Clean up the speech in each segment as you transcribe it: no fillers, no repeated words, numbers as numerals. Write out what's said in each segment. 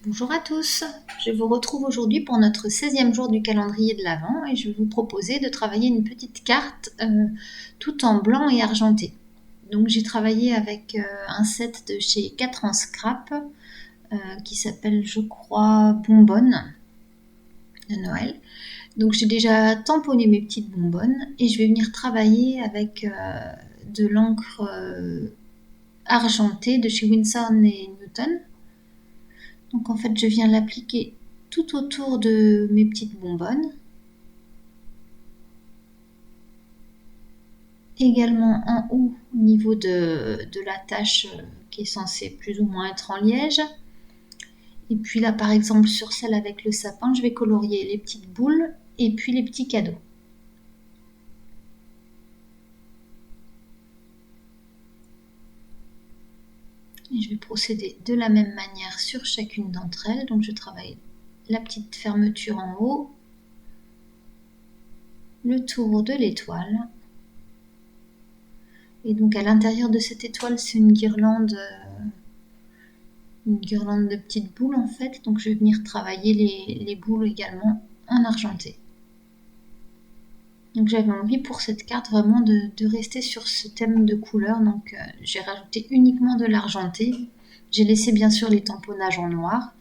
Bonjour à tous, je vous retrouve aujourd'hui pour notre 16e jour du calendrier de l'Avent et je vais vous proposer de travailler une petite carte tout en blanc et argenté. Donc j'ai travaillé avec un set de chez 4 en scrap qui s'appelle je crois Bonbonne de Noël. Donc j'ai déjà tamponné mes petites bonbonnes et je vais venir travailler avec de l'encre argentée de chez Winsor & Newton. Donc en fait je viens l'appliquer tout autour de mes petites bonbonnes. Également en haut au niveau de la tache qui est censée plus ou moins être en liège. Et puis là par exemple sur celle avec le sapin, je vais colorier les petites boules et puis les petits cadeaux. Et je vais procéder de la même manière sur chacune d'entre elles. Donc je travaille la petite fermeture en haut, le tour de l'étoile. Et donc à l'intérieur de cette étoile, c'est une guirlande de petites boules en fait. Donc je vais venir travailler les boules également en argenté. Donc j'avais envie pour cette carte vraiment de rester sur ce thème de couleur. Donc j'ai rajouté uniquement de l'argenté. J'ai laissé bien sûr les tamponnages en noir.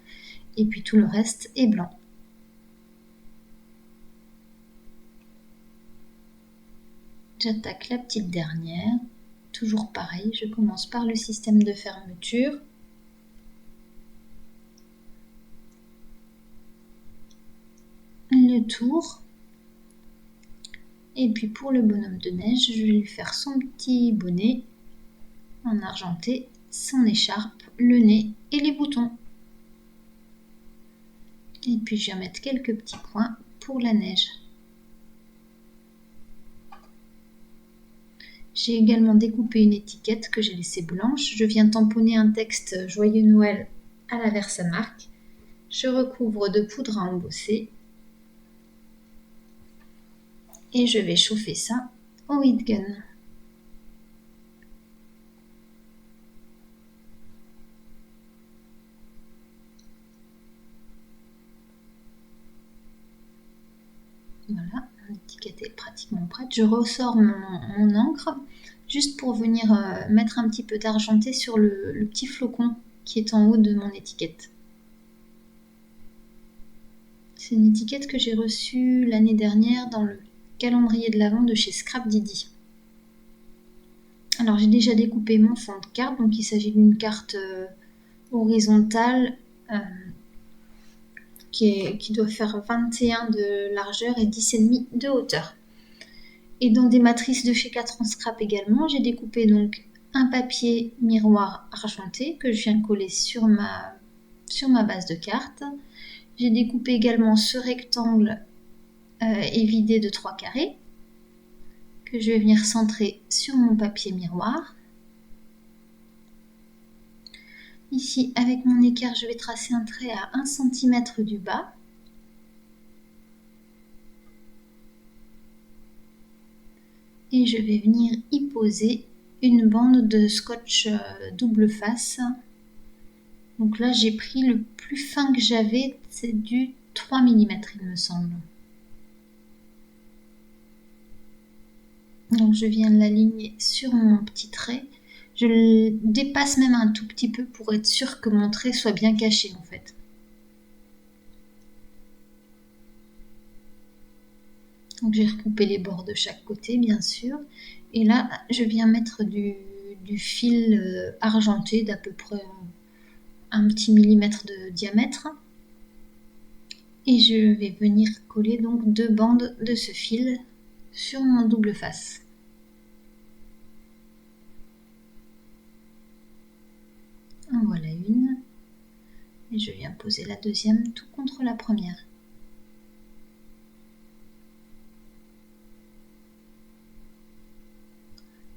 Et puis tout le reste est blanc. J'attaque la petite dernière. Toujours pareil, je commence par le système de fermeture. Le tour. Et puis pour le bonhomme de neige, je vais lui faire son petit bonnet en argenté, son écharpe, le nez et les boutons. Et puis je vais mettre quelques petits points pour la neige. J'ai également découpé une étiquette que j'ai laissée blanche. Je viens tamponner un texte Joyeux Noël à la Versamark. Je recouvre de poudre à embosser. Et je vais chauffer ça au heat gun. Voilà, l'étiquette est pratiquement prête. Je ressors mon encre juste pour venir mettre un petit peu d'argenté sur le petit flocon qui est en haut de mon étiquette. C'est une étiquette que j'ai reçue l'année dernière dans le calendrier de l'Avent de chez Scrap Didi. Alors j'ai déjà découpé mon fond de carte, donc il s'agit d'une carte horizontale qui doit faire 21 de largeur et 10,5 de hauteur. Et dans des matrices de chez 4 en scrap également, j'ai découpé donc un papier miroir argenté que je viens coller sur ma base de carte. J'ai découpé également ce rectangle évidé de 3 carrés que je vais venir centrer sur mon papier miroir. Ici, avec mon équerre, je vais tracer un trait à 1 cm du bas. Et je vais venir y poser une bande de scotch double face. Donc là, j'ai pris le plus fin que j'avais, c'est du 3 mm, il me semble. Donc je viens l'aligner sur mon petit trait. Je le dépasse même un tout petit peu pour être sûr que mon trait soit bien caché en fait. Donc j'ai recoupé les bords de chaque côté bien sûr. Et là je viens mettre du fil argenté d'à peu près un petit millimètre de diamètre. Et je vais venir coller donc 2 bandes de ce fil sur mon double face. En voilà une. Et je viens poser la deuxième tout contre la première.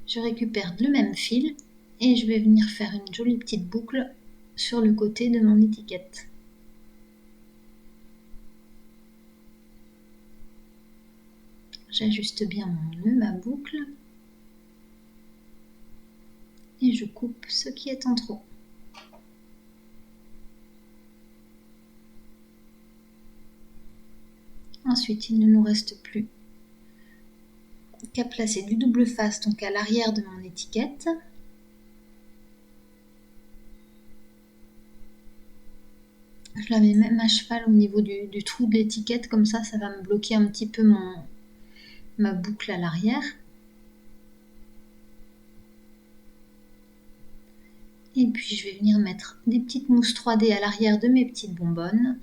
Je récupère le même fil et je vais venir faire une jolie petite boucle sur le côté de mon étiquette. J'ajuste bien mon nœud, ma boucle, et je coupe ce qui est en trop. Ensuite, il ne nous reste plus qu'à placer du double face, donc à l'arrière de mon étiquette. Je la mets même à cheval au niveau du trou de l'étiquette, comme ça va me bloquer un petit peu ma boucle à l'arrière. Et puis je vais venir mettre des petites mousses 3D à l'arrière de mes petites bonbonnes.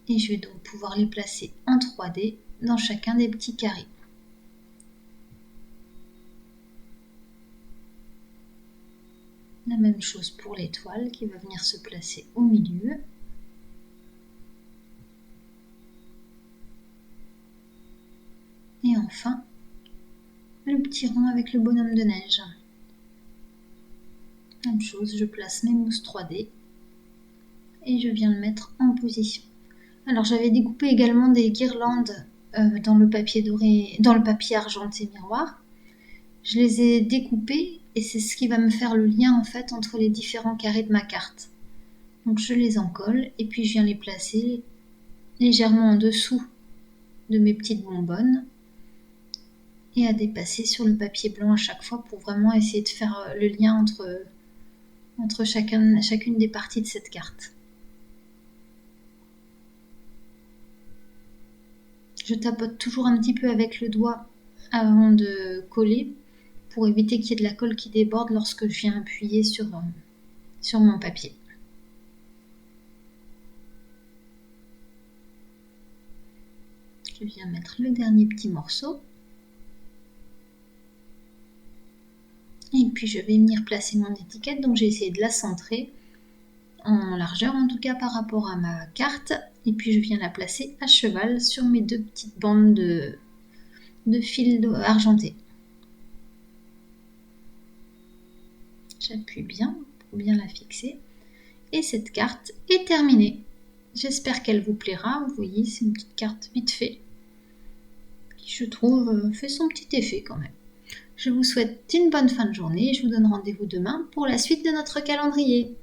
Et je vais donc pouvoir les placer en 3D dans chacun des petits carrés. La même chose pour l'étoile qui va venir se placer au milieu. Et enfin, le petit rond avec le bonhomme de neige. Même chose, je place mes mousses 3D et je viens le mettre en position. Alors j'avais découpé également des guirlandes dans le papier doré, dans le papier argenté miroir. Je les ai découpées et c'est ce qui va me faire le lien en fait entre les différents carrés de ma carte. Donc je les encolle et puis je viens les placer légèrement en dessous de mes petites bonbonnes et à dépasser sur le papier blanc à chaque fois pour vraiment essayer de faire le lien entre chacune des parties de cette carte. Je tapote toujours un petit peu avec le doigt avant de coller pour éviter qu'il y ait de la colle qui déborde lorsque je viens appuyer sur mon papier. Je viens mettre le dernier petit morceau. Et puis je vais venir placer mon étiquette, donc j'ai essayé de la centrer en largeur en tout cas par rapport à ma carte. Et puis je viens la placer à cheval sur mes deux petites bandes de fil argenté. J'appuie bien pour bien la fixer. Et cette carte est terminée. J'espère qu'elle vous plaira. Vous voyez, c'est une petite carte vite fait qui, je trouve, fait son petit effet quand même. Je vous souhaite une bonne fin de journée et je vous donne rendez-vous demain pour la suite de notre calendrier.